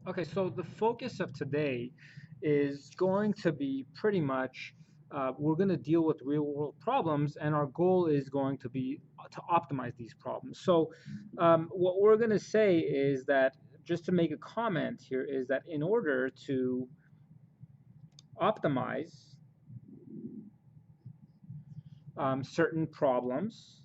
Okay, so the focus of today is going to be pretty much we're going to deal with real world problems, and our goal is going to be to optimize these problems. So, what we're going to say is that just to make a comment here is that in order to optimize certain problems,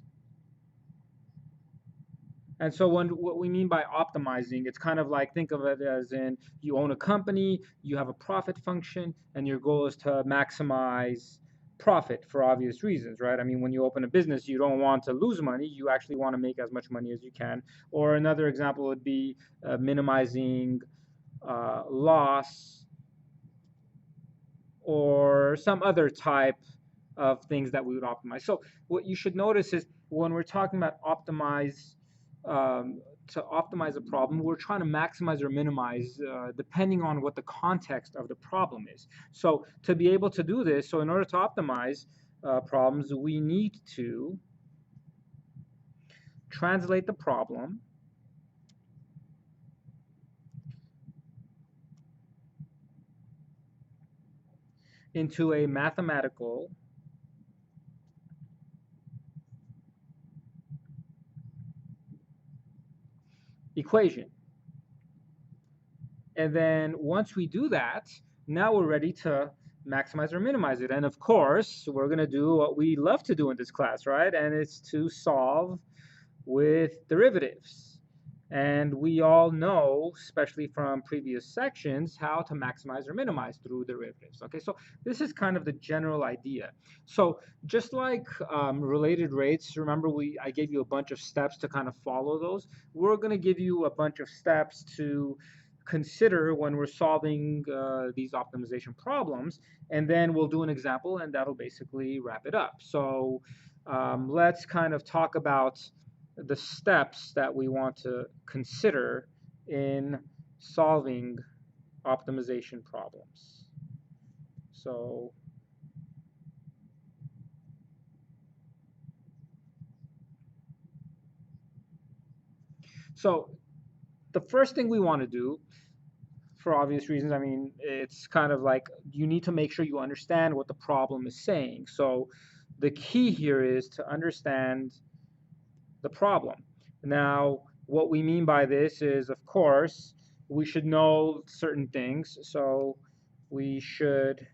and so when what we mean by optimizing, it's kind of like think of it as in you own a company, you have a profit function, and your goal is to maximize profit for obvious reasons, right? I mean, when you open a business, you don't want to lose money, you actually want to make as much money as you can. Or another example would be minimizing loss or some other type of things that we would optimize. So what you should notice is when we're talking about um, to optimize a problem, we're trying to maximize or minimize depending on what the context of the problem is. So to be able to do this, so in order to optimize problems, we need to translate the problem into a mathematical equation. And then once we do that, now we're ready to maximize or minimize it. And of course, we're going to do what we love to do in this class, right? And it's to solve with derivatives. And we all know, especially from previous sections, how to maximize or minimize through derivatives. Okay, so this is kind of the general idea. So just like related rates, remember I gave you a bunch of steps to kind of follow those. We're going to give you a bunch of steps to consider when we're solving these optimization problems, and then we'll do an example, and that'll basically wrap it up. So let's kind of talk about the steps that we want to consider in solving optimization problems. So, so the first thing we want to do, for obvious reasons, I mean, it's kind of like you need to make sure you understand what the problem is saying. So the key here is to understand the problem. Now, what we mean by this is, of course, we should know certain things. So we should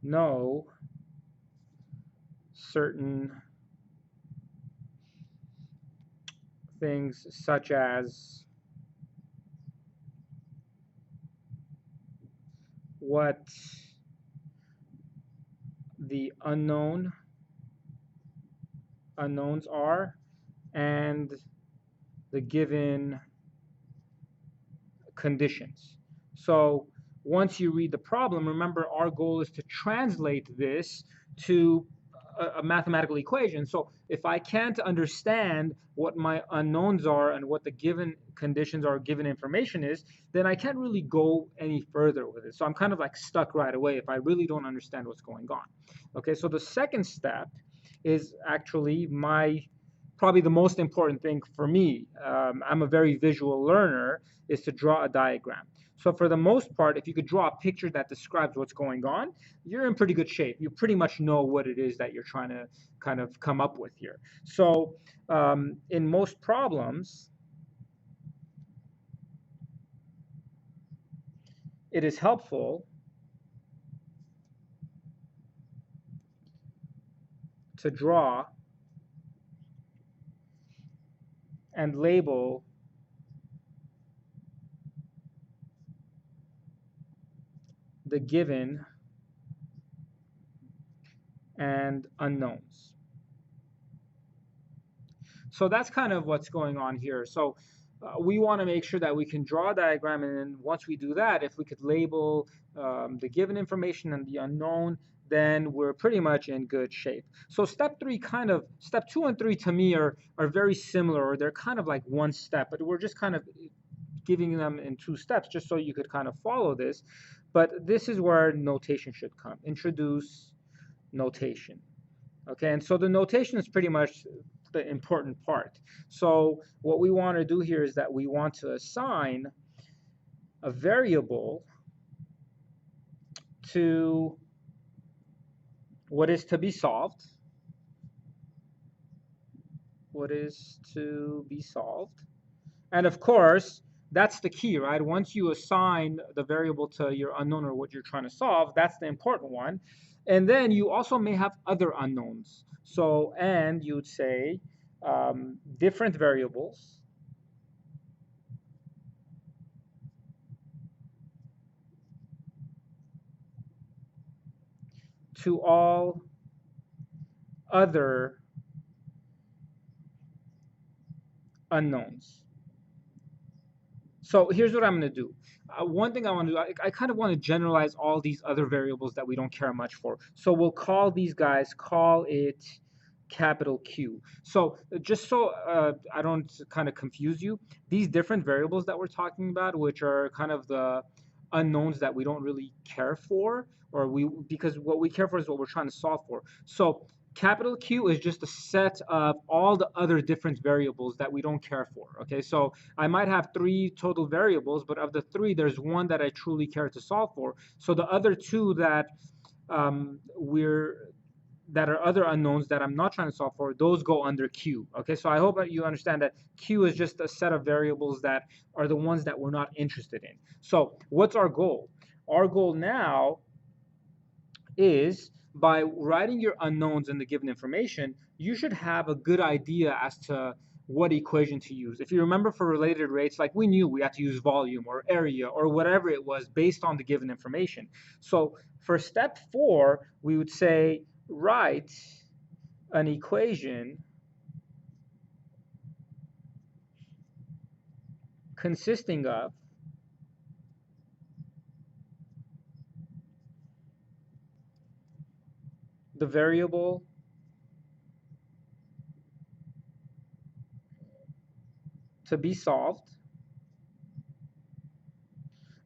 know certain things such as what the unknowns are and the given conditions. So once you read the problem, remember our goal is to translate this to a mathematical equation. So if I can't understand what my unknowns are and what the given conditions or given information is, then I can't really go any further with it. So I'm kind of like stuck right away if I really don't understand what's going on. Okay, so the second step is actually my probably the most important thing for me. I'm a very visual learner, is to draw a diagram. So for the most part, if you could draw a picture that describes what's going on, you're in pretty good shape. You pretty much know what it is that you're trying to kind of come up with here. So in most problems, it is helpful to draw and label the given and unknowns. So that's kind of what's going on here. So we want to make sure that we can draw a diagram, and then once we do that, if we could label the given information and the unknown, then we're pretty much in good shape. So step two and three to me are very similar, or they're kind of like one step, but we're just kind of giving them in two steps just so you could kind of follow this. But this is where notation should come. Introduce notation. Okay, and so the notation is pretty much the important part. So what we want to do here is that we want to assign a variable to what is to be solved, what is to be solved. And of course, that's the key, right? Once you assign the variable to your unknown or what you're trying to solve, that's the important one. And then you also may have other unknowns. So, and you would say different variables to all other unknowns. So here's what I'm going to do. One thing I want to do, I kind of want to generalize all these other variables that we don't care much for. So we'll call these guys, call it capital Q. So just so I don't kind of confuse you, these different variables that we're talking about, which are kind of the unknowns that we don't really care for, or because what we care for is what we're trying to solve for. So capital Q is just a set of all the other different variables that we don't care for. Okay, so I might have 3 total variables, but of the 3, there's one that I truly care to solve for. So the other 2 that that are other unknowns that I'm not trying to solve for, those go under Q. Okay, so I hope that you understand that Q is just a set of variables that are the ones that we're not interested in. So what's our goal? Our goal now is, by writing your unknowns in the given information, you should have a good idea as to what equation to use. If you remember, for related rates, like, we knew we had to use volume or area or whatever it was based on the given information. So for step 4, we would say write an equation consisting of the variable to be solved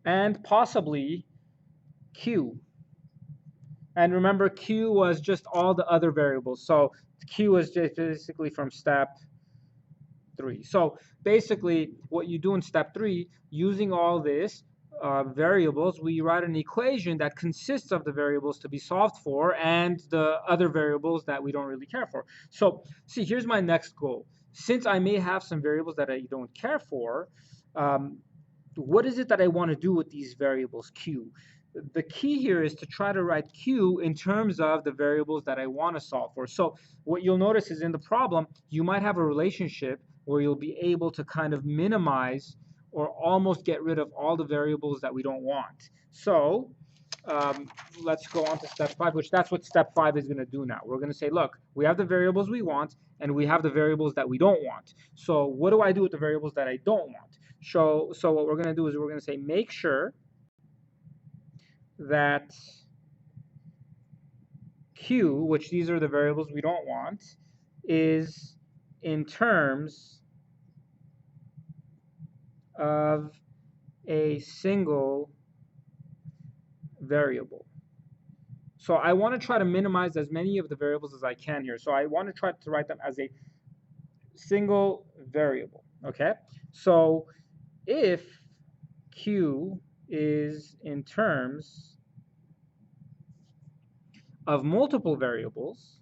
and possibly Q. And remember, Q was just all the other variables. So Q is just basically from step 3. So basically, what you do in step 3, using all this variables, we write an equation that consists of the variables to be solved for and the other variables that we don't really care for. So see, here's my next goal. Since I may have some variables that I don't care for, what is it that I want to do with these variables Q? The key here is to try to write Q in terms of the variables that I want to solve for. So what you'll notice is, in the problem, you might have a relationship where you'll be able to kind of minimize or almost get rid of all the variables that we don't want. So let's go on to step 5, which that's what step 5 is going to do now. We're going to say, look, we have the variables we want and we have the variables that we don't want. So what do I do with the variables that I don't want? So what we're going to do is we're going to say, make sure that Q, which these are the variables we don't want, is in terms of a single variable. So I want to try to minimize as many of the variables as I can here. So I want to try to write them as a single variable. Okay, so if Q is in terms of multiple variables,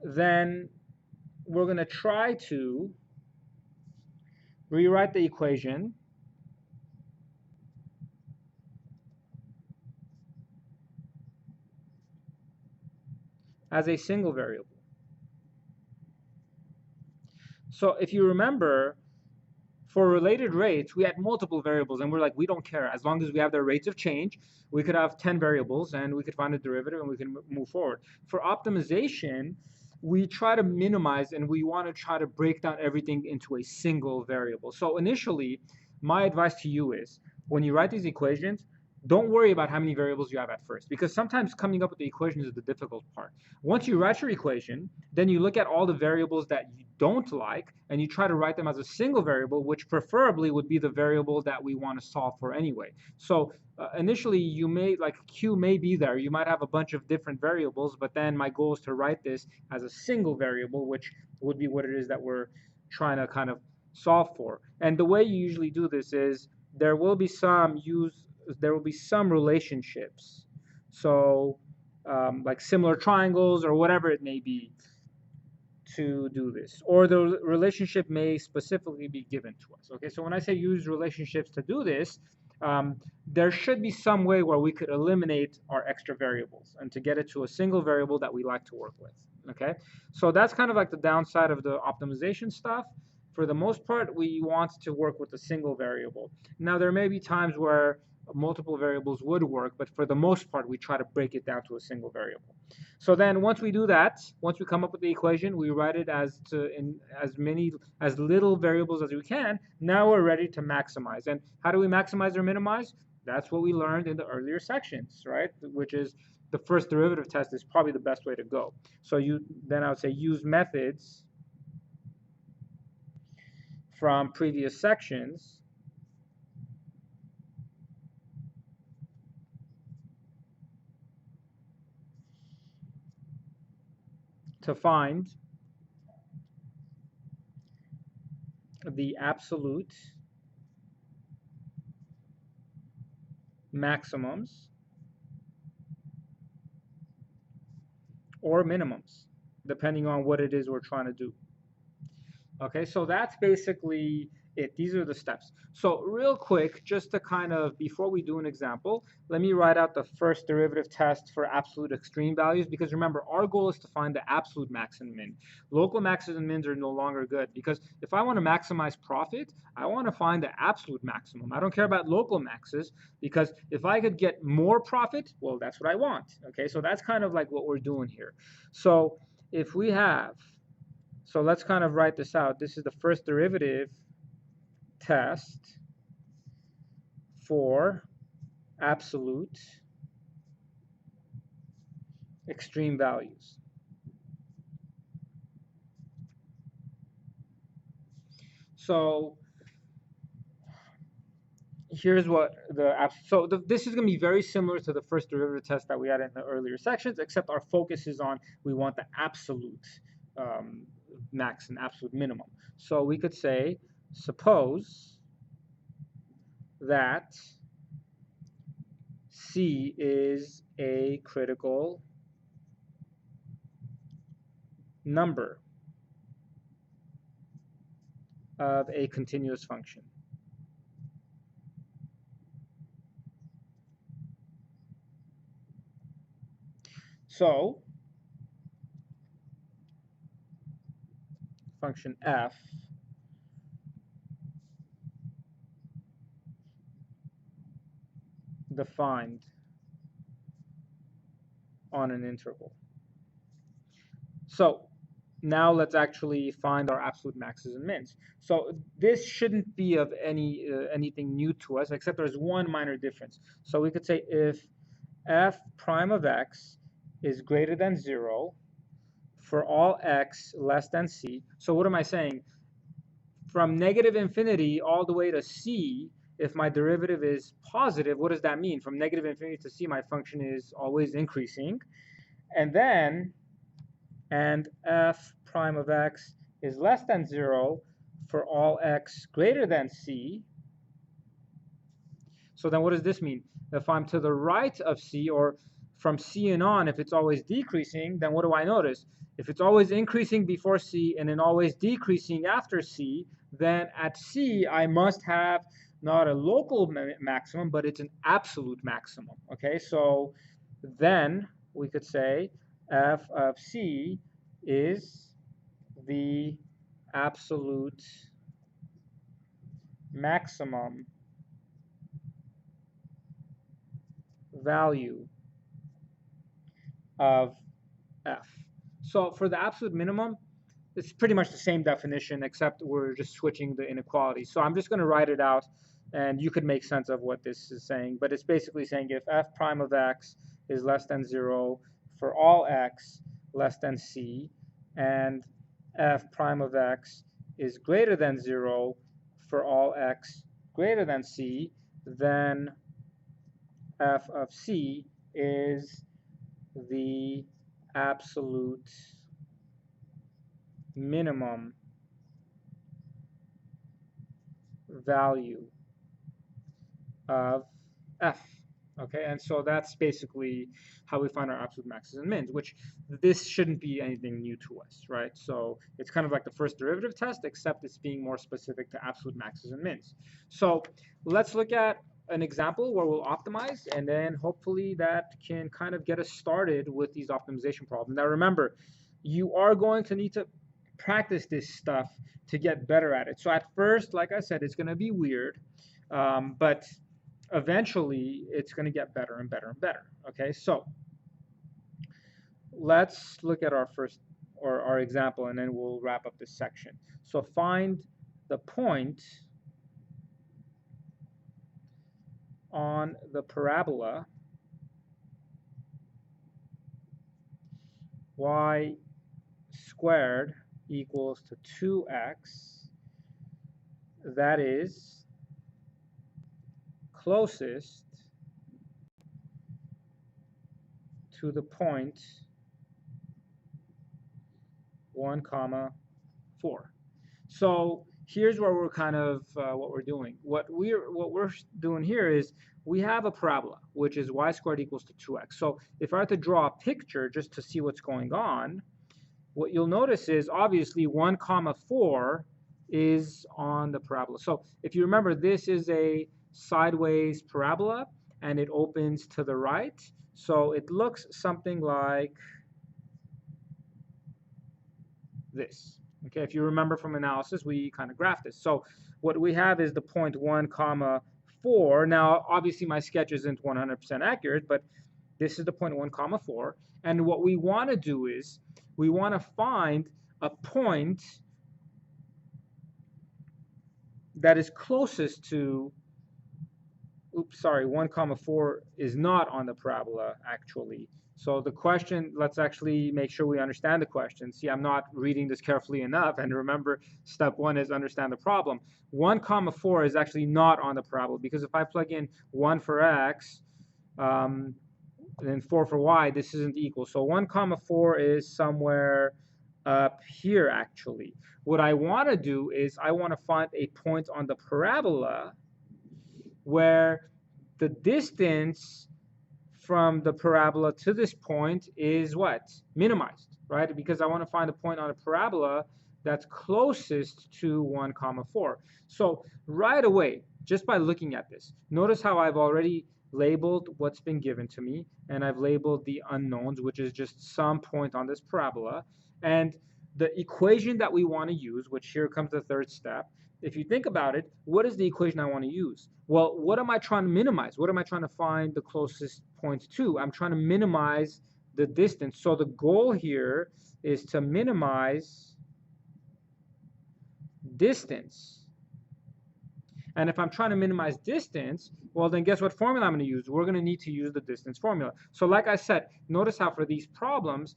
then we're going to try to rewrite the equation as a single variable. So if you remember, for related rates, we had multiple variables, and we're like, we don't care. As long as we have their rates of change, we could have 10 variables, and we could find a derivative, and we can move forward. For optimization, we try to minimize, and we want to try to break down everything into a single variable. So initially, my advice to you is, when you write these equations, don't worry about how many variables you have at first, because sometimes coming up with the equations is the difficult part. Once you write your equation, then you look at all the variables that you don't like, and you try to write them as a single variable, which preferably would be the variable that we want to solve for anyway. So initially, you may, like Q may be there. You might have a bunch of different variables, but then my goal is to write this as a single variable, which would be what it is that we're trying to kind of solve for. And the way you usually do this is there will be some relationships. So like similar triangles or whatever it may be to do this, or the relationship may specifically be given to us. Okay, so when I say use relationships to do this, there should be some way where we could eliminate our extra variables and to get it to a single variable that we like to work with. Okay, so that's kind of like the downside of the optimization stuff. For the most part, we want to work with a single variable. Now, there may be times where multiple variables would work, but for the most part, we try to break it down to a single variable. So then once we do that, once we come up with the equation, we write it in as little variables as we can. Now we're ready to maximize. And how do we maximize or minimize? That's what we learned in the earlier sections, right? Which is the first derivative test is probably the best way to go. So then I would say use methods from previous sections to find the absolute maximums or minimums, depending on what it is we're trying to do. Okay, so that's basically it. These are the steps. So real quick, just to kind of, before we do an example, let me write out the first derivative test for absolute extreme values, because remember, our goal is to find the absolute max and min. Local maxes and mins are no longer good, because if I want to maximize profit, I want to find the absolute maximum. I don't care about local maxes, because if I could get more profit, well, that's what I want. Okay, so that's kind of like what we're doing here. So if we have, so let's kind of write this out. This is the first derivative test for absolute extreme values. So here's what this is going to be very similar to the first derivative test that we had in the earlier sections, except our focus is on, we want the absolute max and absolute minimum. So we could say, suppose that C is a critical number of a continuous function. So function f defined on an interval. So now let's actually find our absolute maxes and mins. So this shouldn't be of anything new to us, except there's one minor difference. So we could say if f prime of x is greater than 0 for all x less than c. So what am I saying? From negative infinity all the way to c, if my derivative is positive, what does that mean? From negative infinity to c, my function is always increasing. And then, and f prime of x is less than 0 for all x greater than c. So then what does this mean? If I'm to the right of c, or from c and on, if it's always decreasing, then what do I notice? If it's always increasing before c and then always decreasing after c, then at c I must have not a local maximum, but it's an absolute maximum. Okay, so then we could say f of c is the absolute maximum value of f. So for the absolute minimum, it's pretty much the same definition, except we're just switching the inequality. So I'm just going to write it out And you could make sense of what this is saying, but it's basically saying if f prime of x is less than 0 for all x less than c, and f prime of x is greater than 0 for all x greater than c, then f of c is the absolute minimum value of f. Okay, and so that's basically how we find our absolute maxes and mins, which this shouldn't be anything new to us, right? So it's kind of like the first derivative test, except it's being more specific to absolute maxes and mins. So let's look at an example where we'll optimize, and then hopefully that can kind of get us started with these optimization problems. Now remember, you are going to need to practice this stuff to get better at it. So at first, like I said, it's going to be weird, but eventually it's going to get better and better and better. Okay, so let's look at our first, or our example, and then we'll wrap up this section. So find the point on the parabola y squared equals to 2x that is closest to the point 1, 4. So here's where we're kind of what we're doing. What we're doing here is we have a parabola, which is y squared equals to 2x. So if I were to draw a picture just to see what's going on, what you'll notice is obviously 1, 4 is on the parabola. So if you remember, this is a sideways parabola, and it opens to the right. So it looks something like this. Okay, if you remember from analysis, we kind of graphed this. So what we have is the point 1, 4. Now, obviously, my sketch isn't 100% accurate, but this is the point 1, 4. And what we want to do is we want to find a point that is closest to, oops, sorry, 1, 4 is not on the parabola, actually. So the question, let's actually make sure we understand the question. See, I'm not reading this carefully enough. And remember, step 1 is understand the problem. 1, 4 is actually not on the parabola, because if I plug in 1 for x, and then 4 for y, this isn't equal. So 1, 4 is somewhere up here, actually. What I want to do is I want to find a point on the parabola where the distance from the parabola to this point is what? Minimized, right? Because I want to find a point on a parabola that's closest to 1, 4. So right away, just by looking at this, notice how I've already labeled what's been given to me, and I've labeled the unknowns, which is just some point on this parabola. And the equation that we want to use, which here comes the third step, if you think about it, what is the equation I want to use? Well, what am I trying to minimize? What am I trying to find the closest point to? I'm trying to minimize the distance. So the goal here is to minimize distance. And if I'm trying to minimize distance, well, then guess what formula I'm going to use? We're going to need to use the distance formula. So like I said, notice how for these problems,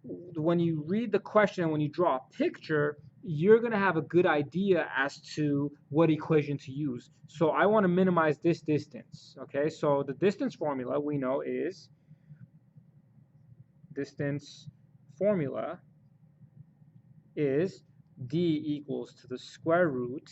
when you read the question and when you draw a picture, you're going to have a good idea as to what equation to use. So I want to minimize this distance. Okay, so the distance formula we know is distance formula is d equals to the square root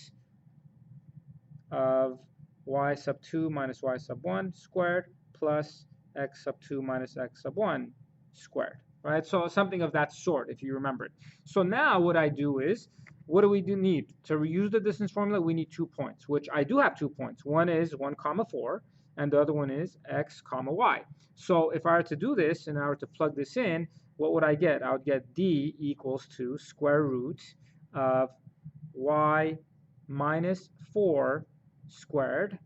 of y sub 2 minus y sub 1 squared plus x sub 2 minus x sub 1 squared. Right, so something of that sort, if you remember it. So now what I do is, what do we need? To reuse the distance formula, we need 2 points, which I do have 2 points. One is 1, 4, and the other one is x, y. So if I were to do this, and I were to plug this in, what would I get? I would get d equals to square root of y minus 4 squared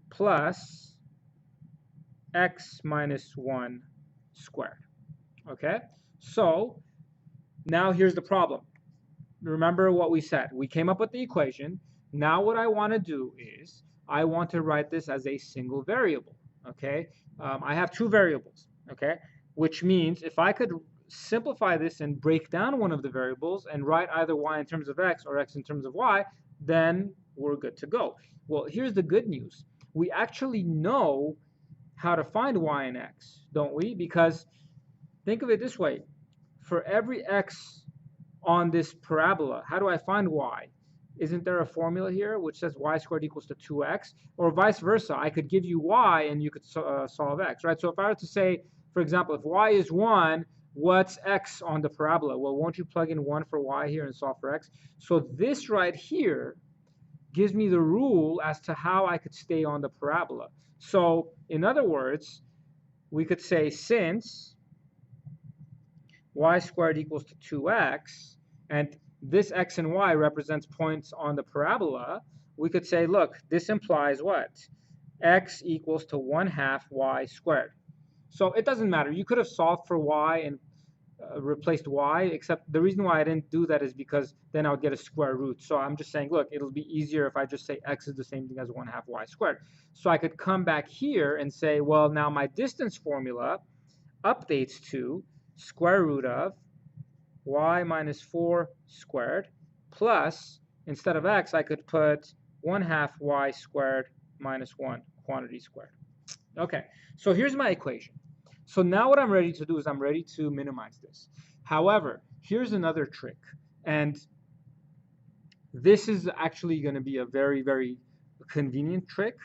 plus x minus 1 squared. Okay, so now here's the problem. Remember what we said. We came up with the equation. Now what I want to do is I want to write this as a single variable, okay? I have two variables, okay? Which means if I could simplify this and break down one of the variables and write either y in terms of x or x in terms of y, then we're good to go. Well, here's the good news. We actually know how to find y and x, don't we? Because think of it this way. For every x on this parabola, how do I find y? Isn't there a formula here which says y squared equals to 2x? Or vice versa, I could give you y and you could solve x, right? So if I were to say, for example, if y is 1, what's x on the parabola? Well, won't you plug in 1 for y here and solve for x? So this right here gives me the rule as to how I could stay on the parabola. So in other words, we could say since y squared equals to 2x, and this x and y represents points on the parabola, we could say, look, this implies what? X equals to 1/2 y squared. So it doesn't matter. You could have solved for y and replaced y, except the reason why I didn't do that is because then I would get a square root. So I'm just saying, look, it'll be easier if I just say x is the same thing as 1/2 y squared. So I could come back here and say, well, now my distance formula updates to square root of y minus 4 squared plus, instead of x, I could put 1/2 y squared minus 1 quantity squared. Okay, so here's my equation. So now what I'm ready to do is I'm ready to minimize this. However, here's another trick. And this is actually going to be a very, very convenient trick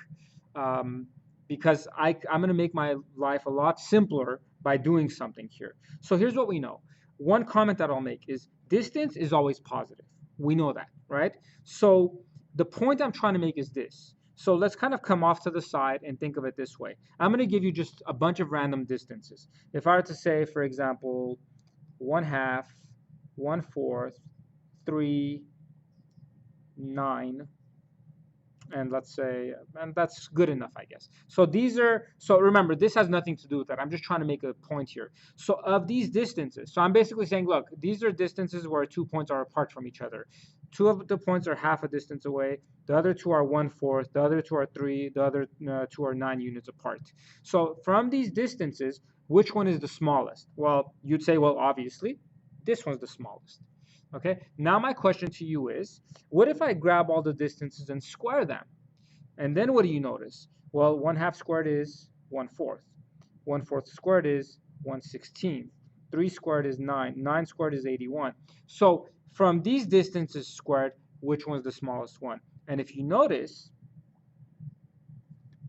because I'm going to make my life a lot simpler by doing something here. So here's what we know. One comment that I'll make is distance is always positive. We know that, right? So the point I'm trying to make is this. So let's kind of come off to the side and think of it this way. I'm going to give you just a bunch of random distances. If I were to say, for example, 1/2, 1/4, 3, 9, and let's say, and that's good enough, I guess. So these are, so remember, this has nothing to do with that. I'm just trying to make a point here. So of these distances, so I'm basically saying, look, these are distances where 2 points are apart from each other. 2 of the points are half a distance away. The other 2 are 1/4. The other 2 are 3. The other 2 are 9 units apart. So from these distances, which one is the smallest? Well, you'd say, well, obviously, this one's the smallest. Okay, now my question to you is, what if I grab all the distances and square them? And then what do you notice? Well, 1/2 squared is 1/4. 1/4 squared is 1/16. 3 squared is 9. 9 squared is 81. So from these distances squared, which one's the smallest one? And if you notice,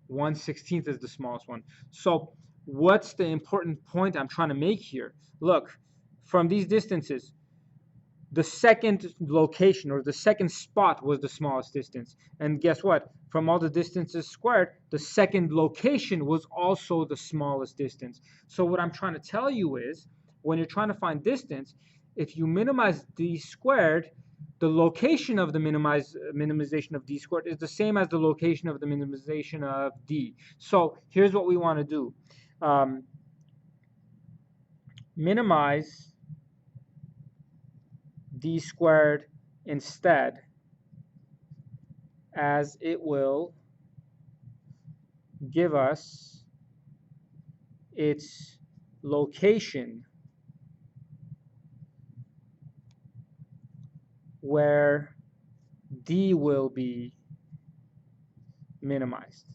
1/16 is the smallest one. So what's the important point I'm trying to make here? Look, from these distances, the second location or the second spot was the smallest distance. And guess what? From all the distances squared, the second location was also the smallest distance. So what I'm trying to tell you is, when you're trying to find distance, if you minimize d squared, the location of the minimization of d squared is the same as the location of the minimization of d. So here's what we want to do. Minimize d squared instead, as it will give us its location where d will be minimized.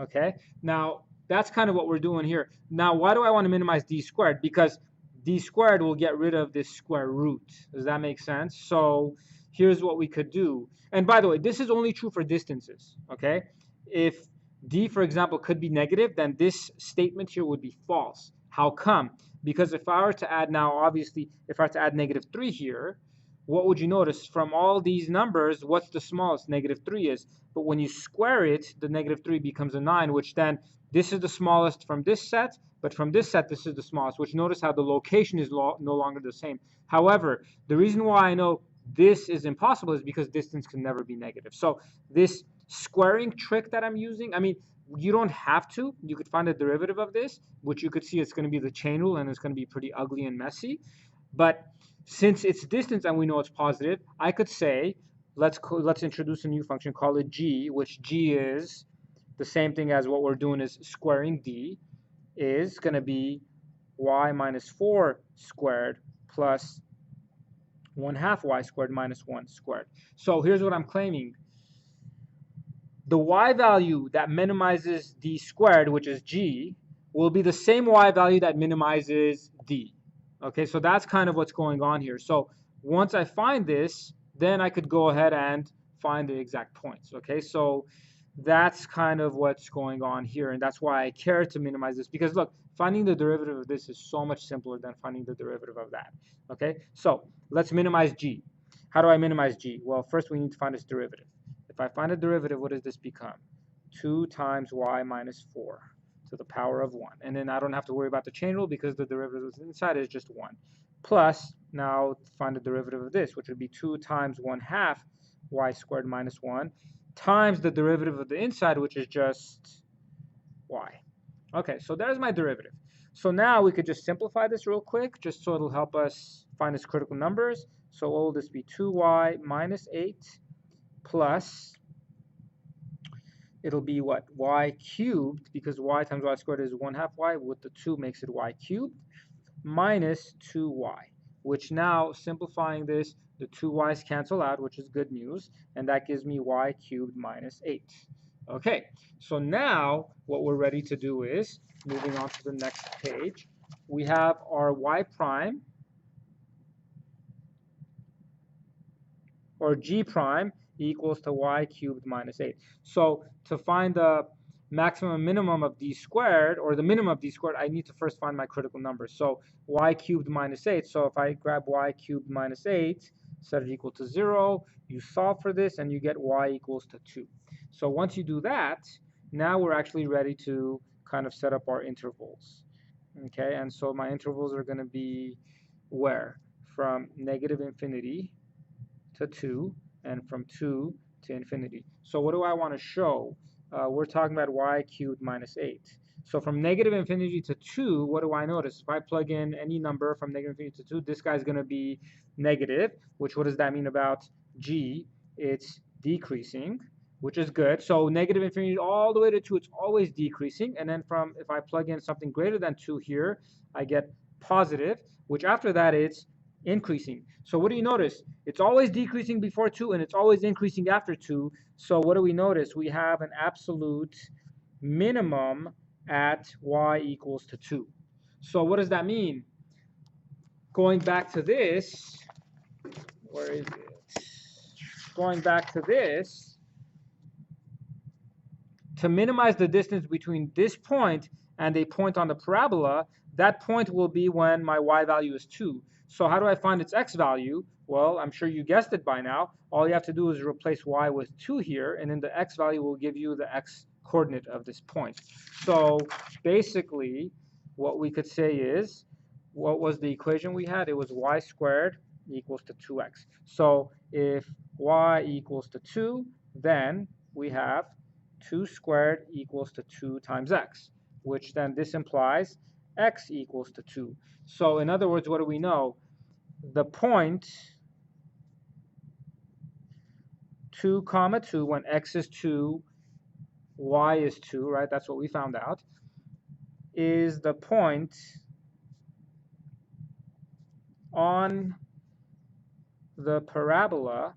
Okay, now that's kind of what we're doing here. Now, why do I want to minimize d squared? Because d squared will get rid of this square root. Does that make sense? So here's what we could do. And by the way, this is only true for distances, okay? If d, for example, could be negative, then this statement here would be false. How come? Because if I were to add now, obviously, if I were to add -3 here, what would you notice? From all these numbers, what's the smallest? -3 is. But when you square it, the -3 becomes a 9, which then this is the smallest from this set, but from this set, this is the smallest, which notice how the location is no longer the same. However, the reason why I know this is impossible is because distance can never be negative. So this squaring trick that I'm using, I mean, you don't have to. You could find a derivative of this, which you could see it's going to be the chain rule, and it's going to be pretty ugly and messy. But since it's distance and we know it's positive, I could say let's introduce a new function, call it g, which g is the same thing as what we're doing is squaring d, is going to be y minus 4 squared plus 1/2 y squared minus 1 squared. So here's what I'm claiming. The y value that minimizes d squared, which is g, will be the same y value that minimizes d. Okay, so that's kind of what's going on here. So once I find this, then I could go ahead and find the exact points. Okay, so that's kind of what's going on here, and that's why I care to minimize this, because look, finding the derivative of this is so much simpler than finding the derivative of that. Okay, so let's minimize g. How do I minimize g? Well, first we need to find its derivative. If I find a derivative, what does this become? 2 times y minus 4 to the power of 1. And then I don't have to worry about the chain rule because the derivative inside is just 1. Plus, now find the derivative of this, which would be 2 times 1/2 y squared minus 1 times the derivative of the inside, which is just y. Okay, so there's my derivative. So now we could just simplify this real quick, just so it'll help us find its critical numbers. So what will this be? 2y minus 8 plus, it'll be what? Y cubed, because y times y squared is 1/2 y, with the 2 makes it y cubed, minus 2y, which now, simplifying this, the 2y's cancel out, which is good news, and that gives me y cubed minus 8. Okay, so now what we're ready to do is, moving on to the next page, we have our y prime, or g prime, equals to y cubed minus 8. So to find the maximum minimum of d squared, or the minimum of d squared, I need to first find my critical number. So y cubed minus 8. So if I grab y cubed minus 8, set it equal to 0, you solve for this, and you get y equals to 2. So once you do that, now we're actually ready to kind of set up our intervals. Okay, and so my intervals are going to be where? From negative infinity to 2, and from 2 to infinity. So what do I want to show? We're talking about y cubed minus 8. So from negative infinity to 2, what do I notice? If I plug in any number from negative infinity to 2, this guy's going to be negative, which what does that mean about g? It's decreasing, which is good. So negative infinity all the way to 2, it's always decreasing. And then from, if I plug in something greater than 2 here, I get positive, which after that it's increasing. So what do you notice? It's always decreasing before 2, and it's always increasing after 2. So what do we notice? We have an absolute minimum at y equals to 2. So what does that mean? Going back to this, where is it? Going back to this, to minimize the distance between this point and a point on the parabola, that point will be when my y value is 2. So how do I find its x value? Well, I'm sure you guessed it by now. All you have to do is replace y with 2 here, and then the x value will give you the x coordinate of this point. So basically, what we could say is, what was the equation we had? It was y squared equals to 2x. So if y equals to 2, then we have 2 squared equals to 2 times x, which then this implies x equals to 2. So in other words, what do we know? The point 2 comma 2, when x is 2, y is 2, right? That's what we found out, is the point on the parabola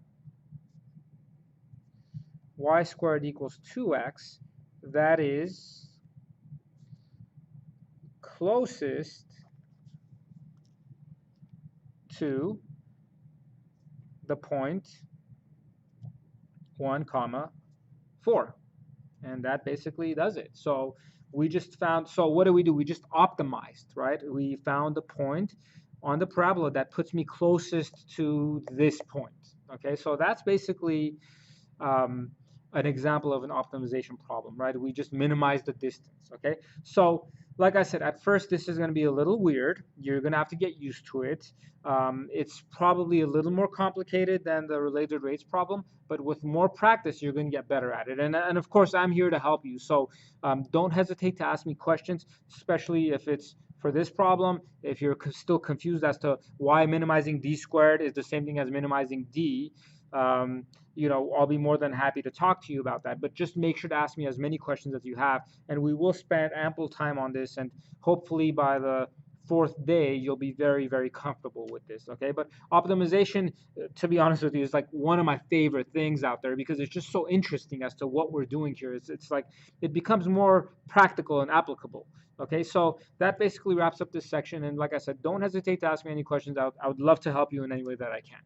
y squared equals 2x that is closest to the point 1 comma 4, and that basically does it. So we just found, so what do? We just optimized, right? We found the point on the parabola that puts me closest to this point. Okay, so that's basically an example of an optimization problem, right? We just minimize the distance. Okay, so like I said, at first this is going to be a little weird. You're going to have to get used to it. It's probably a little more complicated than the related rates problem, but with more practice, you're going to get better at it. And of course, I'm here to help you. So don't hesitate to ask me questions, especially if it's for this problem. If you're still confused as to why minimizing d squared is the same thing as minimizing d, um, I'll be more than happy to talk to you about that. But just make sure to ask me as many questions as you have, and we will spend ample time on this. And hopefully by the fourth day, you'll be very, very comfortable with this. Okay. But optimization, to be honest with you, is like one of my favorite things out there because it's just so interesting as to what we're doing here. It's like it becomes more practical and applicable. Okay, so that basically wraps up this section. And like I said, don't hesitate to ask me any questions. I would love to help you in any way that I can.